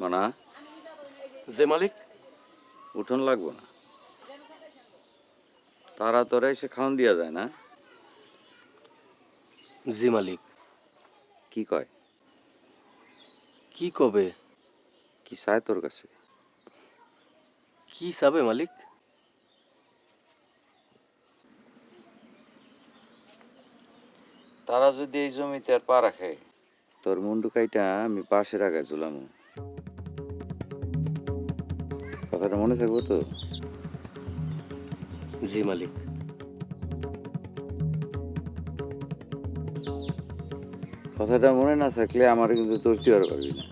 মানা যে মালিক। উঠোন লাগবো না, তারা তোরা এসে খাওয়ান দিয়া যায় না? জি মালিক। কি কয়? কি কবে? কি চায় তোর কাছে? কি চাবে মালিক? তারা যদি এই জমিতে আর পা রাখে, তোর মুন্ডু কাইটা আমি পাশের আগায় ঝুলাম। কথাটা মনে থাকবো তো? জি মালিক। কথাটা মনে না থাকলে আমার কিন্তু তোর চিয়ার পাবি না।